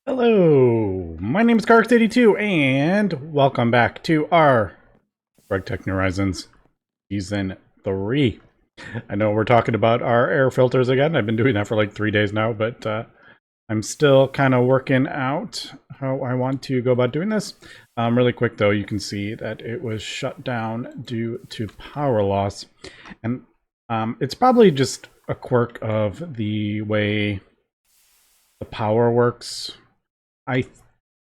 Hello, my name is GregTech, and welcome back to our GregTech New Horizons Season 3. I know we're talking about our air filters again. I've been doing that for like 3 days now, but I'm still kind of working out how I want to go about doing this. Really quick though, you can see that it was shut down due to power loss. And it's probably just a quirk of the way the power works. I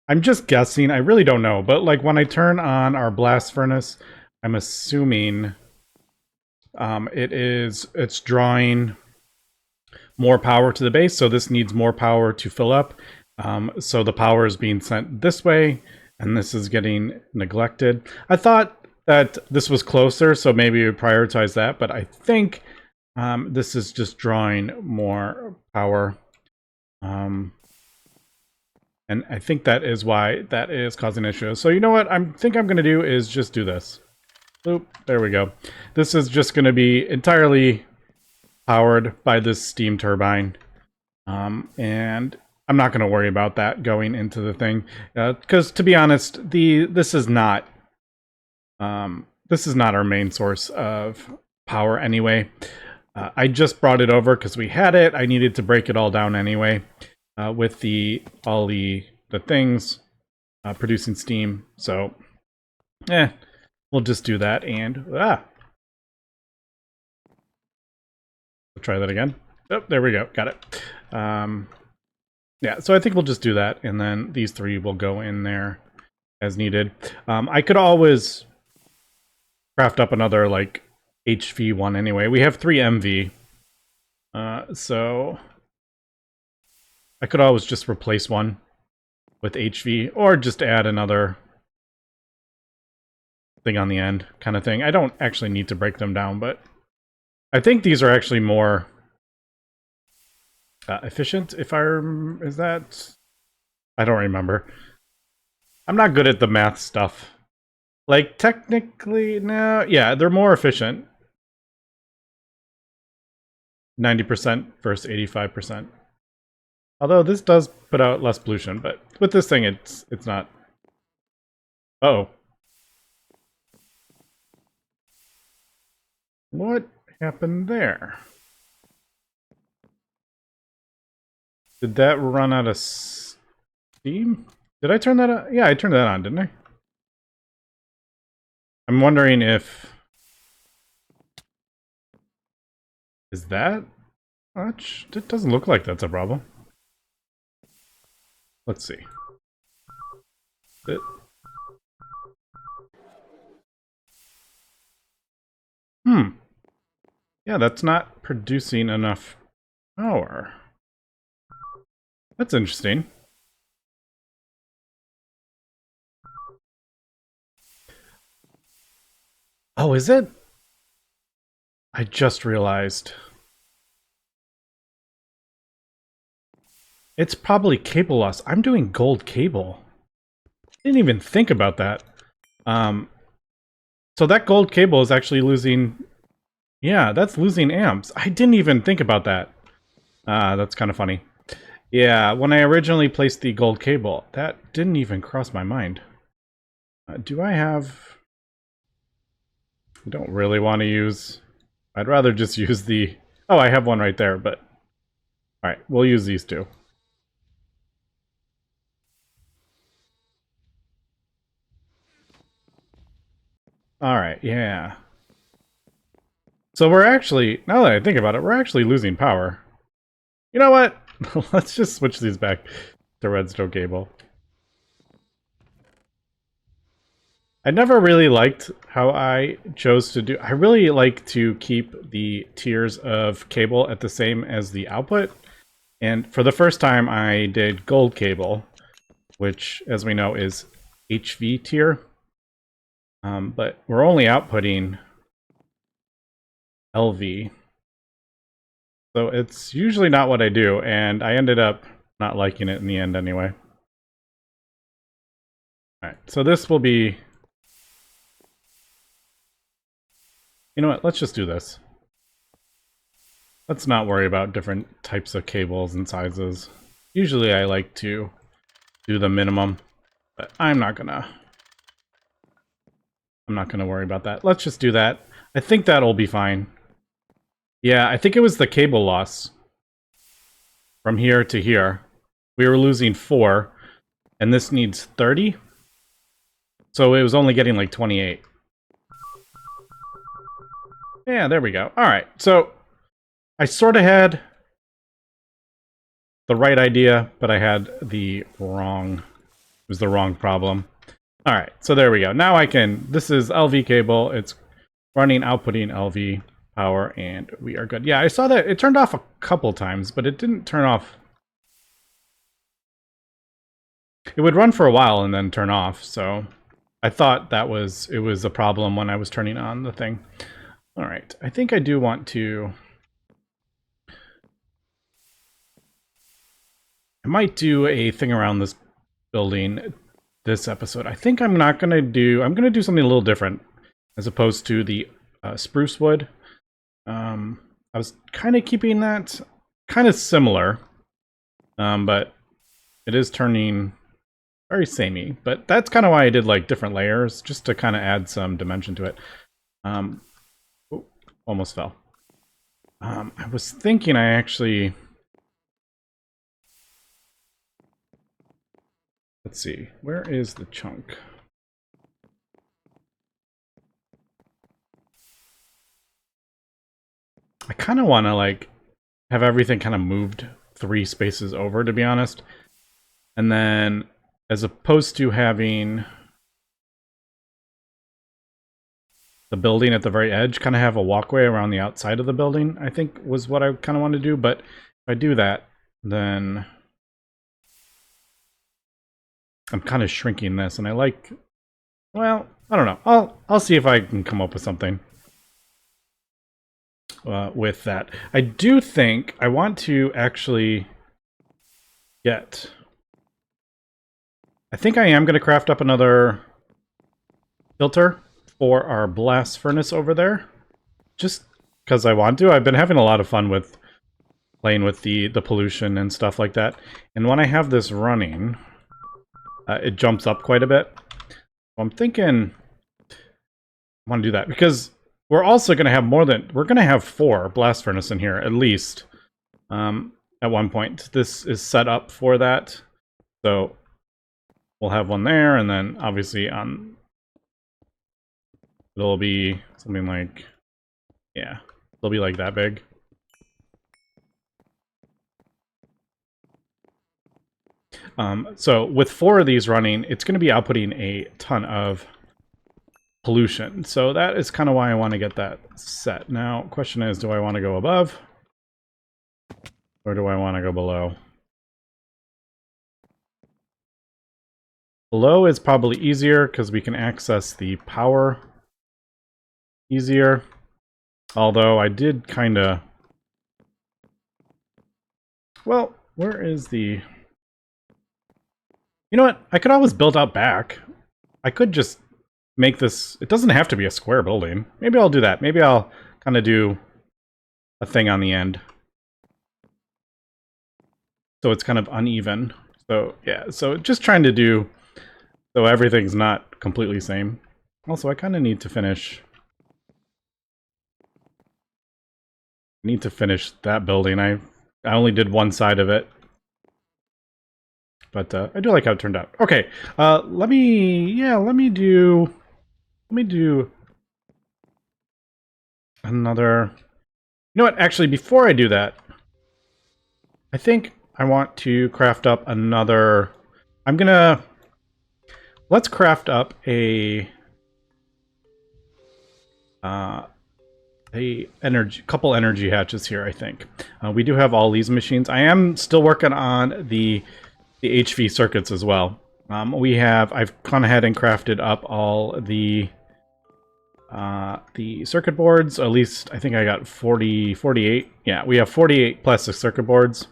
I'm just guessing. I really don't know. But like when I turn on our blast furnace, I'm assuming it's drawing more power to the base. So this needs more power to fill up. So the power is being sent this way, and this is getting neglected. I thought that this was closer, so maybe we would prioritize that. But I think this is just drawing more power. And I think that is why that is causing issues. So you know what I think I'm going to do is just do this. Oop, there we go. This is just going to be entirely powered by this steam turbine. And I'm not going to worry about that going into the thing. Because to be honest, this is not our main source of power anyway. I just brought it over because we had it. I needed to break it all down anyway. With all the things producing steam. So, we'll just do that and we'll try that again. Oh, there we go. Got it. Yeah, so I think we'll just do that, and then these three will go in there as needed. I could always craft up another like HV one anyway. We have 3 MV, so I could always just replace one with HV, or just add another thing on the end, kind of thing. I don't actually need to break them down, but I think these are actually more efficient. Is that? I don't remember. I'm not good at the math stuff. Like, technically, no. Yeah, they're more efficient. 90% versus 85%. Although this does put out less pollution, but with this thing, it's not. Uh-oh. What happened there? Did that run out of steam? Did I turn that on? Yeah, I turned that on, didn't I? I'm wondering if... Is that much? It doesn't look like that's a problem. Let's see. Yeah, that's not producing enough power. That's interesting. Oh, is it? I just realized. It's probably cable loss. I'm doing gold cable. Didn't even think about that. So that gold cable is actually losing... Yeah, that's losing amps. I didn't even think about that. That's kind of funny. Yeah, when I originally placed the gold cable, that didn't even cross my mind. Do I have... I don't really want to use... I'd rather just use the... Oh, I have one right there, but... Alright, we'll use these two. Alright, yeah. So we're actually... Now that I think about it, we're actually losing power. You know what? Let's just switch these back to redstone cable. I never really liked how I chose to do... I really like to keep the tiers of cable at the same as the output. And for the first time, I did gold cable, which, as we know, is HV tier. But we're only outputting LV. So it's usually not what I do, and I ended up not liking it in the end anyway. Alright, so this will be... You know what, let's just do this. Let's not worry about different types of cables and sizes. Usually I like to do the minimum. But I'm not gonna worry about that. Let's just do that. I think that'll be fine. Yeah, I think it was the cable loss. From here to here. We were losing 4, and this needs 30. So it was only getting like 28. Yeah, there we go. Alright, so I sort of had the right idea, but I had the wrong... It was the wrong problem. Alright, so there we go. Now I can... This is LV cable. It's running, outputting LV power, and we are good. Yeah, I saw that it turned off a couple times, but it didn't turn off. It would run for a while and then turn off, so I thought it was a problem when I was turning on the thing. Alright, I think I do want to... I might do a thing around this building this episode. I think I'm not going to do... I'm going to do something a little different as opposed to the spruce wood. I was kind of keeping that kind of similar, but it is turning very samey. But that's kind of why I did like different layers, just to kind of add some dimension to it. Oh, almost fell. I was thinking I actually... Let's see, where is the chunk? I kind of want to like have everything kind of moved 3 spaces over, to be honest. And then as opposed to having the building at the very edge, kind of have a walkway around the outside of the building, I think was what I kind of want to do. But if I do that, then I'm kind of shrinking this, and I like, well, I don't know. I'll see if I can come up with something with that. I do think I want to actually get... I think I am going to craft up another filter for our blast furnace over there. Just because I want to. I've been having a lot of fun with playing with the pollution and stuff like that. And when I have this running, it jumps up quite a bit. So I'm thinking I want to do that because we're also going to have we're going to have 4 blast furnace in here at least at one point. This is set up for that. So we'll have one there, and then obviously it'll be something like, yeah, it'll be like that big. So with 4 of these running, it's going to be outputting a ton of pollution. So that is kind of why I want to get that set. Now, question is, do I want to go above? Or do I want to go below? Below is probably easier because we can access the power easier. Although I did kind of... Well, where is the... You know what? I could always build out back. I could just make this... It doesn't have to be a square building. Maybe I'll do that. Maybe I'll kind of do a thing on the end. So it's kind of uneven. So, yeah. So just trying to do... So everything's not completely same. Also, I kind of need to finish... I need to finish that building. I only did one side of it. But I do like how it turned out. Okay, let me do another... You know what, actually, before I do that, I think I want to craft up another... Let's craft up a couple energy hatches here, I think. We do have all these machines. I am still working on the HV circuits as well. I've gone ahead and crafted up all the circuit boards. At least I think I got 48. Yeah, we have 48 plastic circuit boards.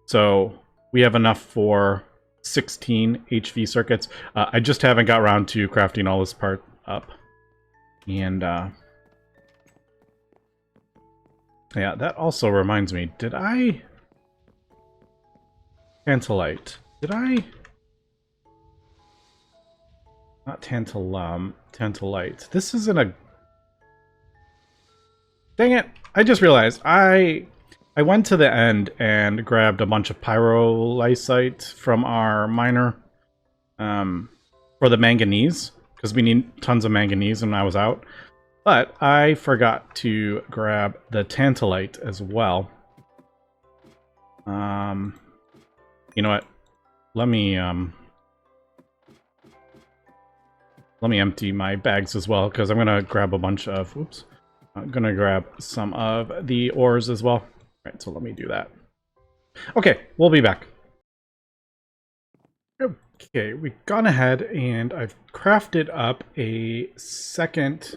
So we have enough for 16 HV circuits. I just haven't got around to crafting all this part up. And yeah, that also reminds me, did I... Tantalite. Did I? Not tantalite. This isn't a... Dang it! I just realized I went to the end and grabbed a bunch of pyrolycite from our miner for the manganese, because we need tons of manganese when I was out. But I forgot to grab the tantalite as well. You know what? Let me empty my bags as well, because I'm gonna grab a bunch of... Oops. I'm gonna grab some of the ores as well. All right, so let me do that. Okay, we'll be back. Okay, we've gone ahead and I've crafted up a second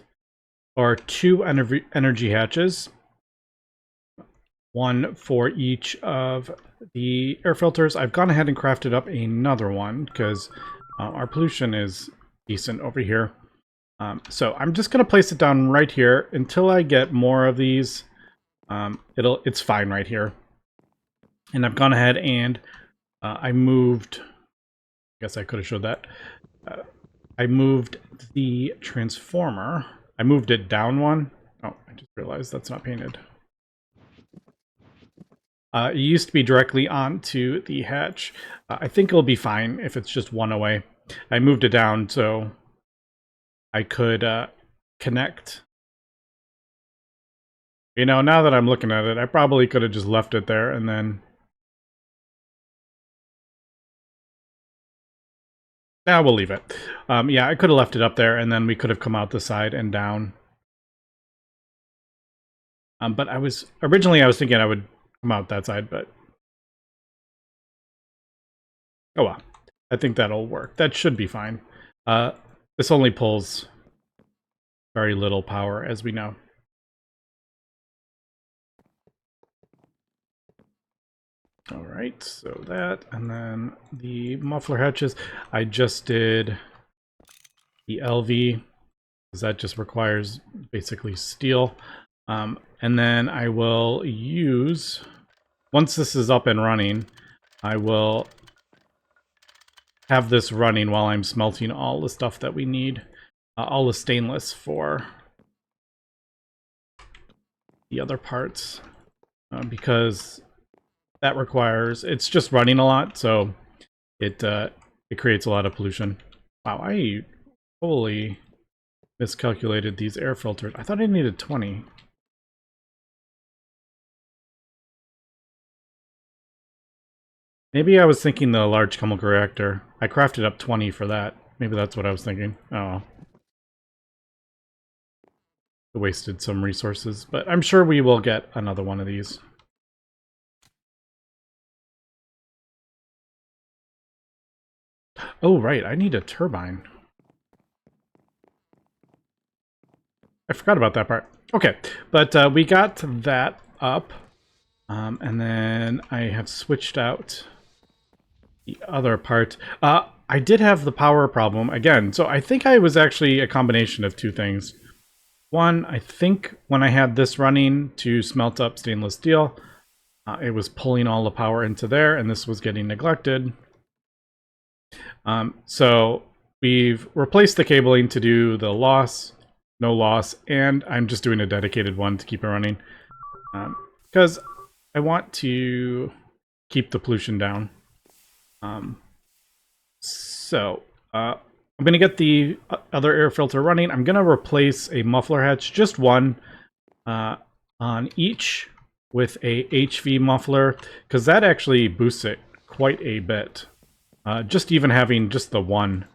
or two energy hatches. One for each of the air filters. I've gone ahead and crafted up another one because our pollution is decent over here. So I'm just going to place it down right here until I get more of these. It's fine right here. And I've gone ahead and I moved... I guess I could have showed that. I moved the transformer. I moved it down one. Oh, I just realized that's not painted. It used to be directly onto the hatch. I think it'll be fine if it's just one away. I moved it down so I could connect. You know, now that I'm looking at it, I probably could have just left it there and then... Nah, we'll leave it. Yeah, I could have left it up there, and then we could have come out the side and down. But originally I was thinking I would come out that side, but... Oh well. I think that'll work. That should be fine. This only pulls very little power, as we know. All right, so that, and then the muffler hatches. I just did the LV, because that just requires basically steel. And then I will use, once this is up and running, I will have this running while I'm smelting all the stuff that we need, all the stainless for the other parts, because that requires, it's just running a lot, so it creates a lot of pollution. Wow, I totally miscalculated these air filters. I thought I needed 20. Maybe I was thinking the large chemical reactor. I crafted up 20 for that. Maybe that's what I was thinking. Oh. I wasted some resources, but I'm sure we will get another one of these. Oh, right, I need a turbine. I forgot about that part. Okay, but we got that up. And then I have switched out the other part. I did have the power problem again, so I think I was actually a combination of two things. One, I think when I had this running to smelt up stainless steel, it was pulling all the power into there, and this was getting neglected. So we've replaced the cabling to do the loss, no loss, and I'm just doing a dedicated one to keep it running. Because I want to keep the pollution down. I'm going to get the other air filter running. I'm going to replace a muffler hatch, just one, on each with a HV muffler, because that actually boosts it quite a bit. Just even having just the one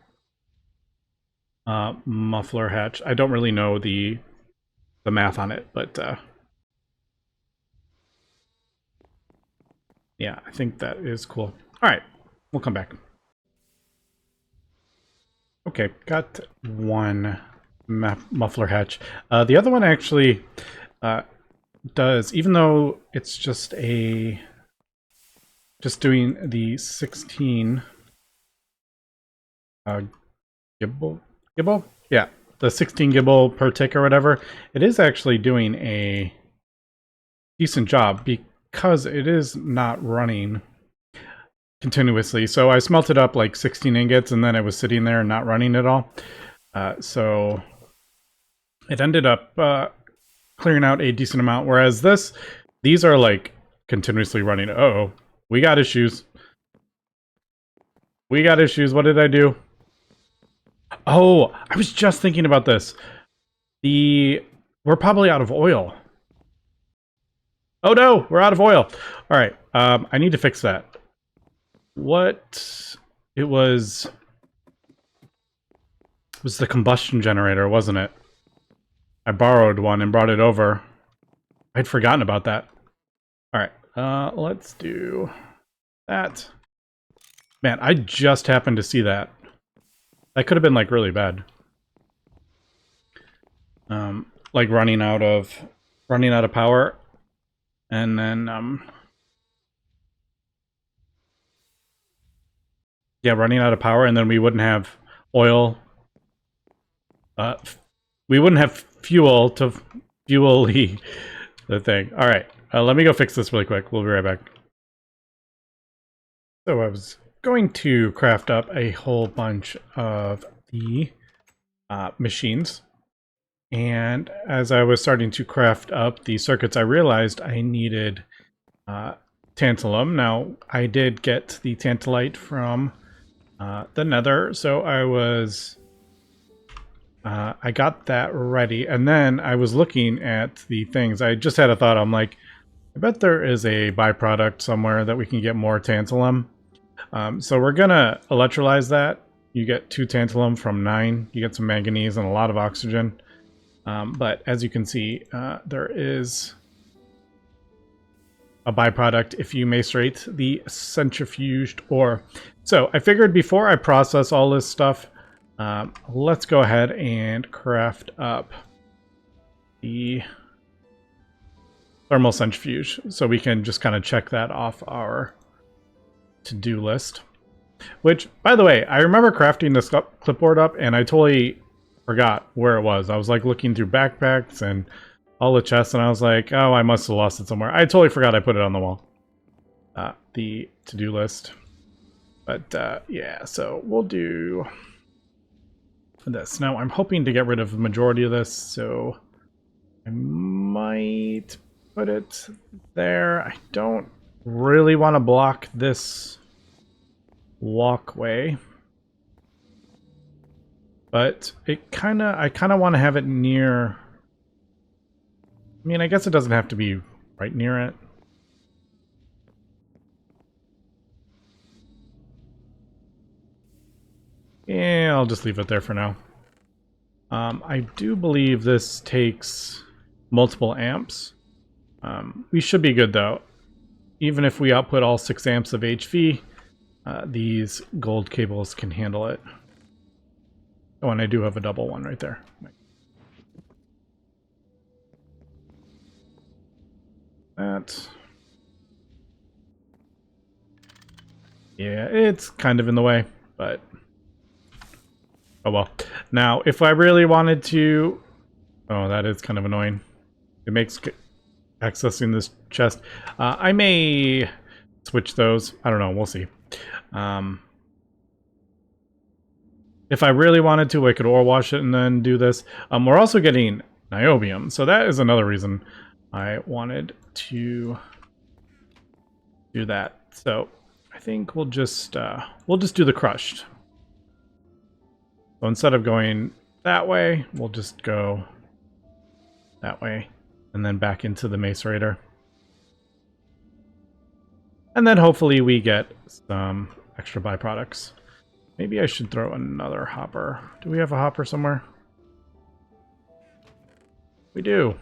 muffler hatch. I don't really know the math on it, but yeah, I think that is cool. All right, we'll come back. Okay, got one muffler hatch. The other one actually does, even though it's just doing the 16 gibble? Yeah, the 16 gibble per tick or whatever. It is actually doing a decent job because it is not running continuously. So I smelted up like 16 ingots and then it was sitting there and not running at all. So it ended up clearing out a decent amount. Whereas these are like continuously running. Uh-oh, we got issues. We got issues. What did I do? Oh, I was just thinking about this. We're probably out of oil. Oh no, we're out of oil. All right, I need to fix that. What? It was the combustion generator, wasn't it? I borrowed one and brought it over. I'd forgotten about that. All right, let's do that. Man, I just happened to see that. That could have been like really bad. Like running out of power, and then yeah, running out of power, and then we wouldn't have oil. We wouldn't have fuel to fuel the thing. All right, let me go fix this really quick. We'll be right back. So I was going to craft up a whole bunch of the machines. And as I was starting to craft up the circuits, I realized I needed tantalum. Now, I did get the tantalite from the nether, so I got that ready. And then I was looking at the things. I just had a thought. I'm like, I bet there is a byproduct somewhere that we can get more tantalum. So we're gonna electrolyze that. You get 2 tantalum from 9. You get some manganese and a lot of oxygen. But as you can see, there is a byproduct if you macerate the centrifuged ore. So I figured before I process all this stuff, let's go ahead and craft up the thermal centrifuge so we can just kind of check that off our to-do list. Which, by the way, I remember crafting this clipboard up and I totally forgot where it was. I was like looking through backpacks and all the chests and I was like, oh, I must have lost it somewhere. I totally forgot I put it on the wall. The to-do list. But yeah, so we'll do this. Now I'm hoping to get rid of the majority of this, so I might put it there. I don't really want to block this walkway. But I kind of want to have it near. I mean, I guess it doesn't have to be right near it. Yeah, I'll just leave it there for now. I do believe this takes multiple amps. We should be good though. Even if we output all 6 amps of HV, these gold cables can handle it. Oh, and I do have a double one right there. That. Yeah, it's kind of in the way, but oh well. Now, if I really wanted to... Oh, that is kind of annoying. It makes accessing this chest. I may switch those. I don't know. We'll see. If I really wanted to, I could ore wash it and then do this. We're also getting niobium, so that is another reason I wanted to do that. So I think we'll just do the crushed. So instead of going that way, we'll just go that way and then back into the macerator. And then hopefully we get some extra byproducts. Maybe I should throw another hopper. Do we have a hopper somewhere? We do.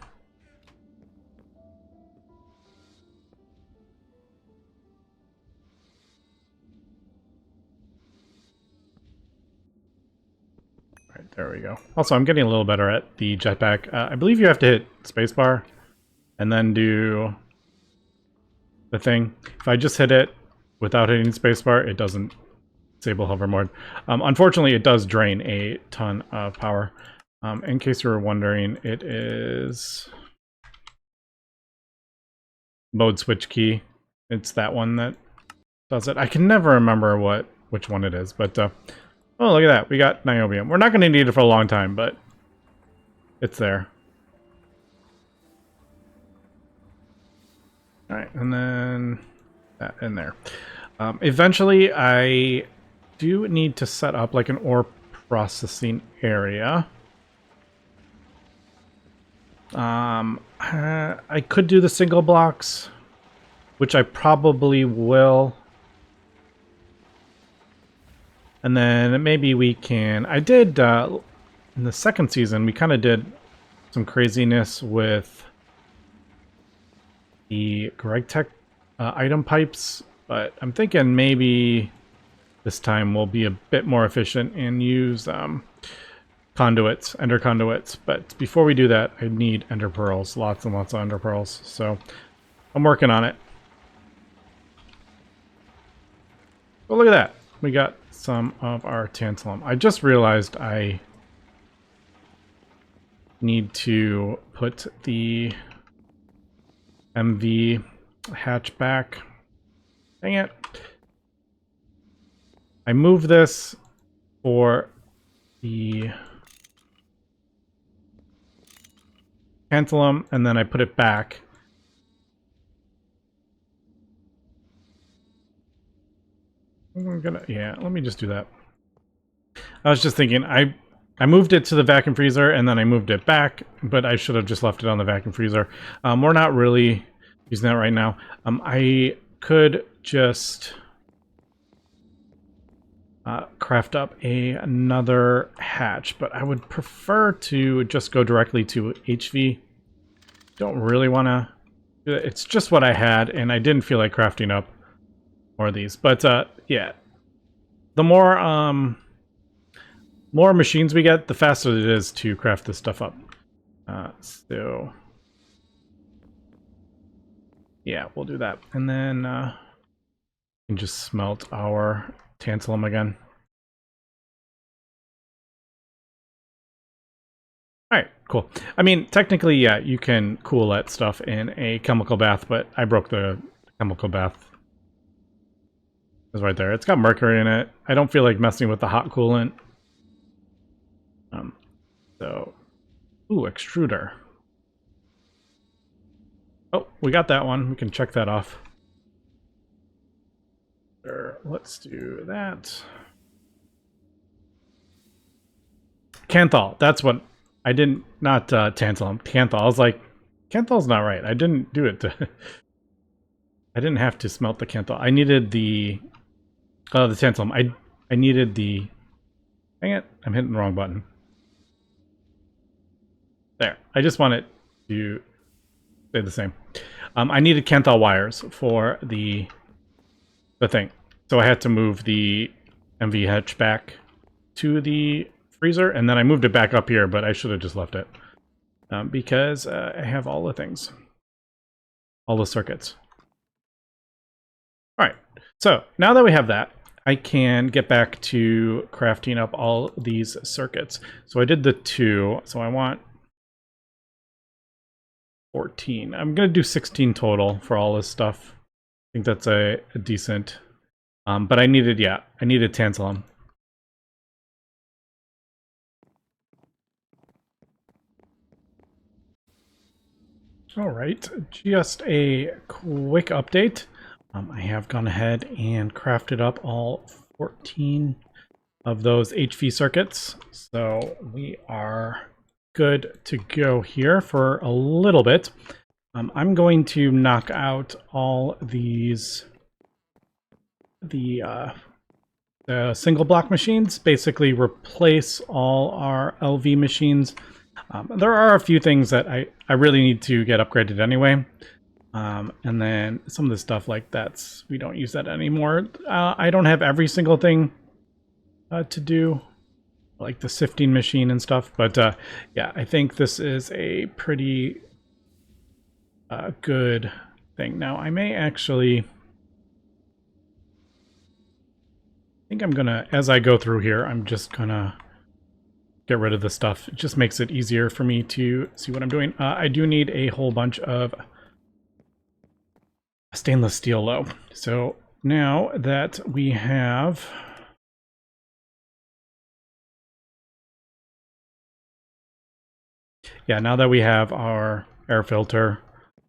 All right, there we go. Also, I'm getting a little better at the jetpack. I believe you have to hit spacebar and then do the thing. If I just hit it without hitting spacebar, it doesn't disable hover mode. Unfortunately, it does drain a ton of power. In case you were wondering, it is mode switch key. It's that one that does it. I can never remember which one it is, but oh, look at that. We got niobium. We're not going to need it for a long time, but it's there. All right, and then that in there. Eventually, I do need to set up like an ore processing area. I could do the single blocks, which I probably will. And then maybe we can... I did, in the second season, we kind of did some craziness with the GregTech item pipes, but I'm thinking maybe this time we'll be a bit more efficient and use conduits, ender conduits. But before we do that, I need ender pearls, lots and lots of ender pearls. So I'm working on it. Oh, look at that. We got some of our tantalum. I just realized I need to put the MV hatch back. Dang it. I moved this for the tantalum, and then I put it back. Yeah, let me just do that. I was just thinking, I moved it to the vacuum freezer, and then I moved it back, but I should have just left it on the vacuum freezer. We're not really using that right now. I could just craft up another hatch, but I would prefer to just go directly to HV. Don't really want to do it. It's just what I had, and I didn't feel like crafting up more of these. But yeah, the more machines we get, the faster it is to craft this stuff up. So yeah, we'll do that, and then we can just smelt our tantalum again. Alright, cool. I mean, technically, yeah, you can cool that stuff in a chemical bath, but I broke the chemical bath. It's right there. It's got mercury in it. I don't feel like messing with the hot coolant. So, ooh, extruder. Oh, we got that one. We can check that off. Sure, let's do that. Canthal. That's what I didn't. Not tantalum. Canthal. I was like, canthal's not right. I didn't do it. I didn't have to smelt the canthal. I needed the tantalum. I needed the. Dang it! I'm hitting the wrong button. There. I just want it to stay the same. I needed canthal wires for the thing, so I had to move the MV hatch back to the freezer, and then I moved it back up here, but I should have just left it because I have all the things, all the circuits. All right, so now that we have that, I can get back to crafting up all these circuits. So I did the 2, so I want 14. I'm going to do 16 total for all this stuff. I think that's a decent, but I needed tantalum. All right, just a quick update. I have gone ahead and crafted up all 14 of those HV circuits, so we are good to go here for a little bit. I'm going to knock out all these, the single block machines, basically replace all our LV machines. There are a few things that I really need to get upgraded anyway. And then some of the stuff like we don't use that anymore. I don't have every single thing to do, like the sifting machine and stuff. But yeah, I think this is a pretty good thing. Now, I may actually... I think I'm gonna, as I go through here, I'm just gonna get rid of the stuff. It just makes it easier for me to see what I'm doing. I do need a whole bunch of stainless steel though. So now that we have now that we have our air filter,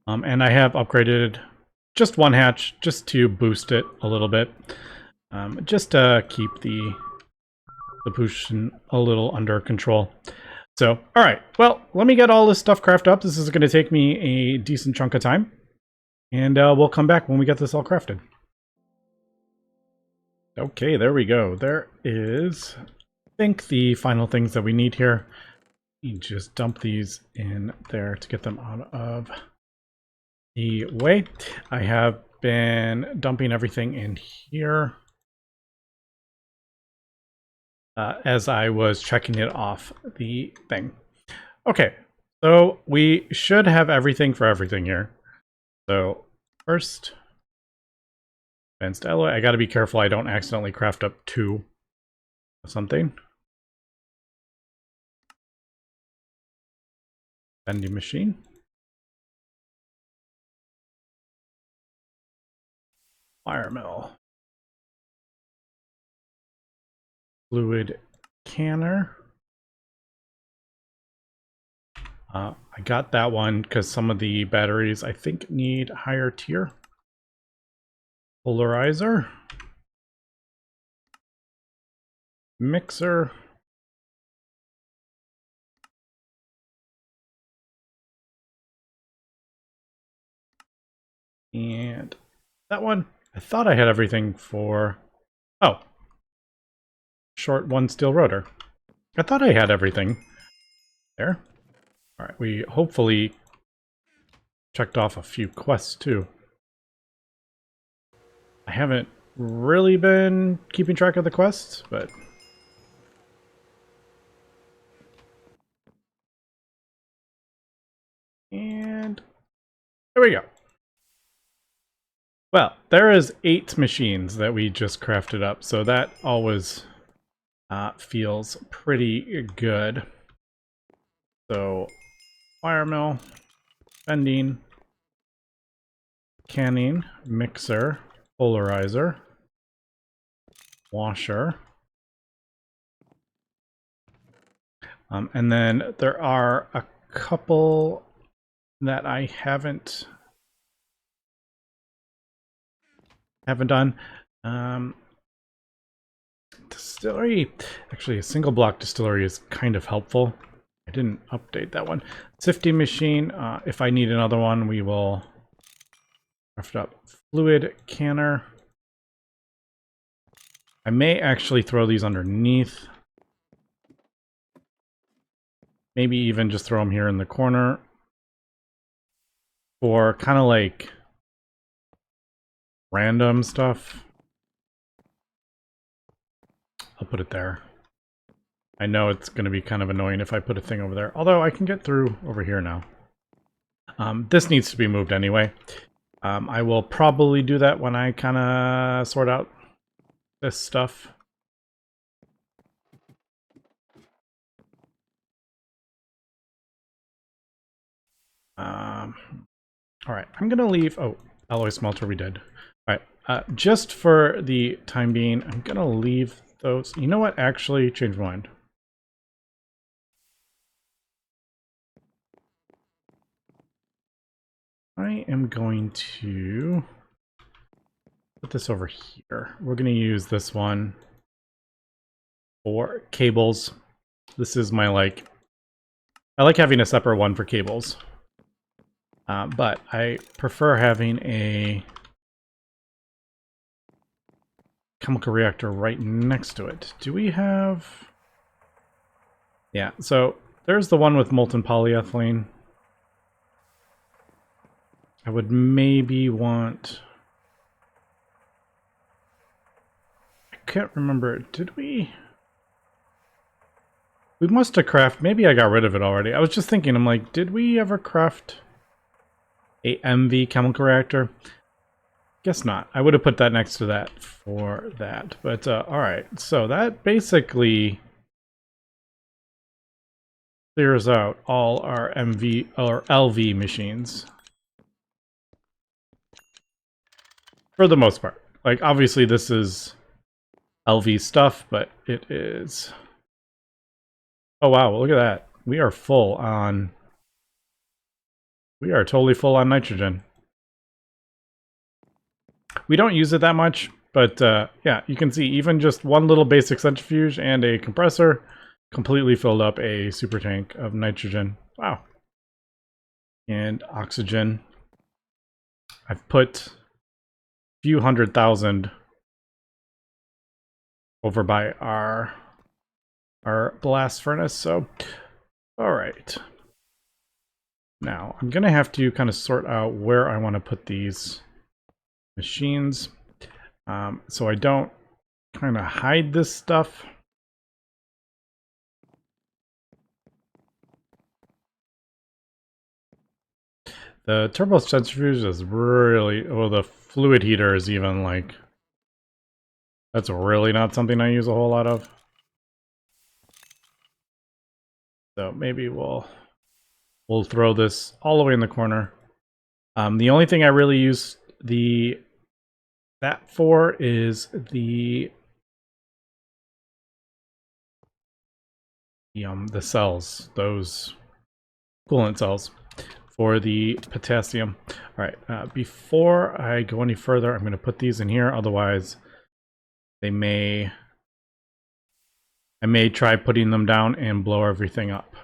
and I have upgraded just one hatch just to boost it a little bit, just to keep the pollution a little under control. So, all right, well, let me get all this stuff crafted up. This is going to take me a decent chunk of time, and we'll come back when we get this all crafted. Okay, there we go. There is, I think, the final things that we need here. You just dump these in there to get them out of the way. I have been dumping everything in here as I was checking it off the thing. Okay, so we should have everything for everything here. So first, advanced alloy. I got to be careful I don't accidentally craft up two of something. Vending machine. Wire mill. Fluid canner. I got that one because some of the batteries I think need higher tier. Polarizer. Mixer. And that one, I thought I had everything for... Oh. Short one steel rotor. I thought I had everything there. All right, we hopefully checked off a few quests too. I haven't really been keeping track of the quests, but... And there we go. Well, there is 8 machines that we just crafted up, so that always feels pretty good. So, wire mill, vending, canning, mixer, polarizer, washer, and then there are a couple that I haven't done. Distillery, actually a single block distillery is kind of helpful. I didn't update that one. Sifting machine, if I need another one, we will craft up. Fluid canner. I may actually throw these underneath. Maybe even just throw them here in the corner. For kind of like random stuff. I'll put it there. I know it's going to be kind of annoying if I put a thing over there. Although I can get through over here now. This needs to be moved anyway. I will probably do that when I kind of sort out this stuff. Alright, I'm going to leave... Oh, alloy smelter we did. Alright, just for the time being, I'm going to leave those... You know what? Actually, change my mind. I am going to put this over here. We're going to use this one for cables. This is my, like... I like having a separate one for cables. But I prefer having a chemical reactor right next to it. Do we have... Yeah, so there's the one with molten polyethylene. I would maybe want... I can't remember. Did we... We must have crafted... Maybe I got rid of it already. I was just thinking, I'm like, did we ever craft a MV chemical reactor? Guess not. I would have put that next to that for that. But, alright. So that basically clears out all our MV or LV machines. For the most part. Like, obviously this is LV stuff, but it is... Oh wow, look at that. We are full on... We are totally full on nitrogen. We don't use it that much, but yeah, you can see even just one little basic centrifuge and a compressor completely filled up a super tank of nitrogen. Wow. And oxygen. I've put a few 100,000 over by our blast furnace, so all right. Now, I'm gonna have to kind of sort out where I want to put these machines, so I don't kind of hide this stuff. The turbo centrifuge is really, well, the fluid heater is even like, that's really not something I use a whole lot of. So maybe we'll throw this all the way in the corner. The only thing I really use that for is the cells, those coolant cells for the potassium. All right, before I go any further, I'm going to put these in here. Otherwise, I may try putting them down and blow everything up.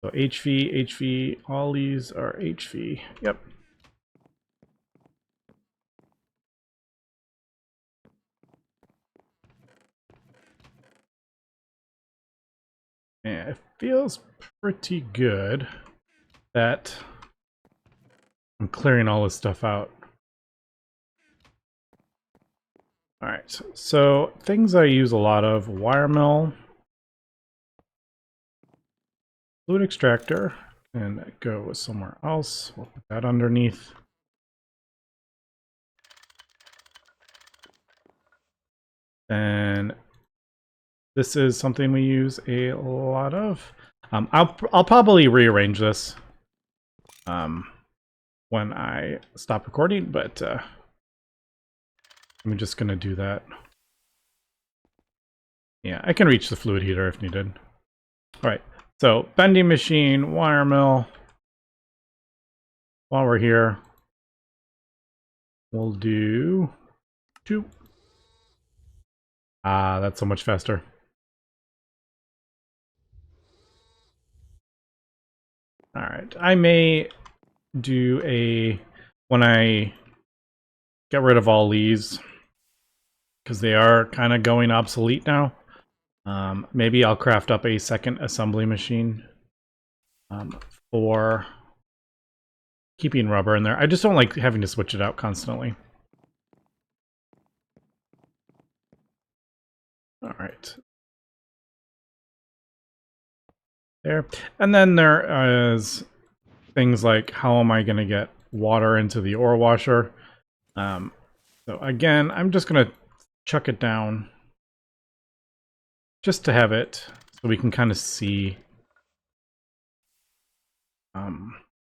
So HV, all these are HV. Yep. And it feels pretty good that I'm clearing all this stuff out. All right, so things I use a lot of: wire mill, fluid extractor, and go somewhere else. We'll put that underneath. And this is something we use a lot of. I'll probably rearrange this when I stop recording, but I'm just gonna do that. Yeah, I can reach the fluid heater if needed. All right, so bending machine, wire mill. While we're here, we'll do 2. Ah, that's so much faster. All right, I may do when I get rid of all these, because they are kind of going obsolete now. Maybe I'll craft up a second assembly machine for keeping rubber in there. I just don't like having to switch it out constantly. All right. There. And then there is things like, how am I going to get water into the ore washer? So again, I'm just going to chuck it down just to have it so we can kind of see how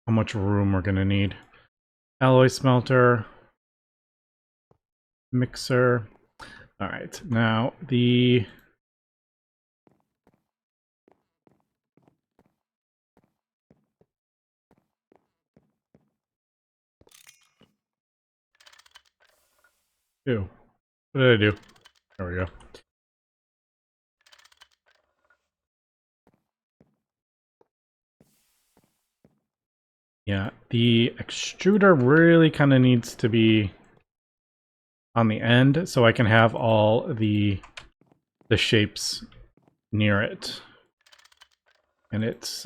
much room we're going to need. Alloy smelter, mixer. All right, now the what did I do? There we go. Yeah, the extruder really kind of needs to be on the end so I can have all the shapes near it. And it's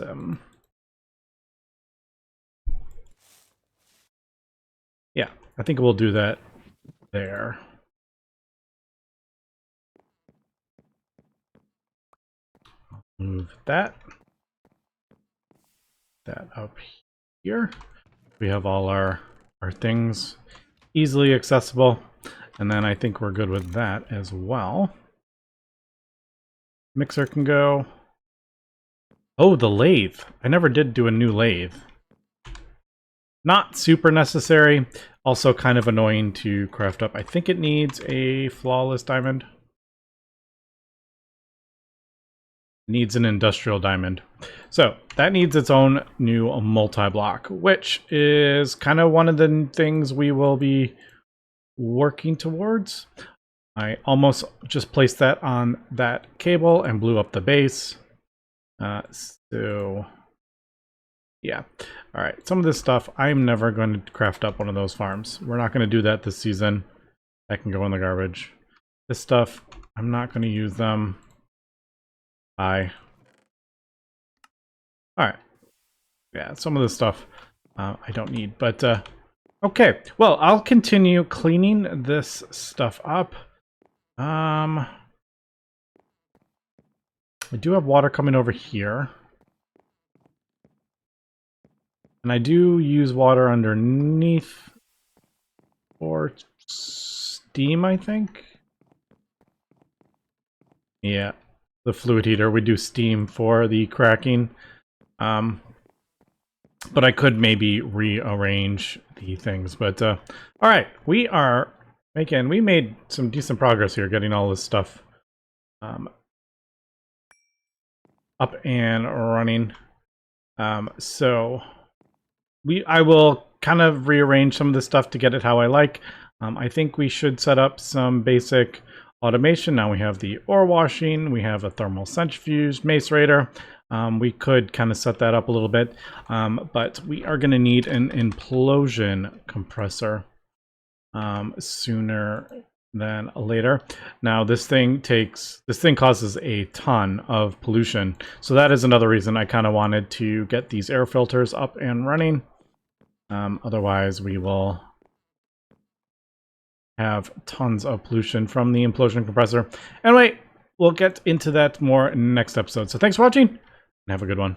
yeah, I think we'll do that there. Move that up here. We have all our things easily accessible, and then I think we're good with that as well. Mixer can go. Oh, the lathe. I never did do a new lathe. Not super necessary. Also kind of annoying to craft up. I think it needs a flawless diamond. Needs an industrial diamond. So that needs its own new multi-block, which is kind of one of the things we will be working towards. I almost just placed that on that cable and blew up the base. So yeah. All right. Some of this stuff, I'm never going to craft up one of those farms. We're not going to do that this season. That can go in the garbage. This stuff, I'm not going to use them. Bye. All right. Yeah, some of this stuff I don't need. But okay. Well, I'll continue cleaning this stuff up. I do have water coming over here. And I do use water underneath for steam, I think. Yeah, the fluid heater. We do steam for the cracking. But I could maybe rearrange the things. But all right, we made some decent progress here getting all this stuff up and running. So I will kind of rearrange some of the stuff to get it how I like. I think we should set up some basic automation. Now we have the ore washing, we have a thermal centrifuge, macerator. We could kind of set that up a little bit, but we are going to need an implosion compressor sooner than later. Now this thing causes a ton of pollution, so that is another reason I kind of wanted to get these air filters up and running. Otherwise we will have tons of pollution from the implosion compressor. Anyway, we'll get into that more next episode. So thanks for watching and have a good one.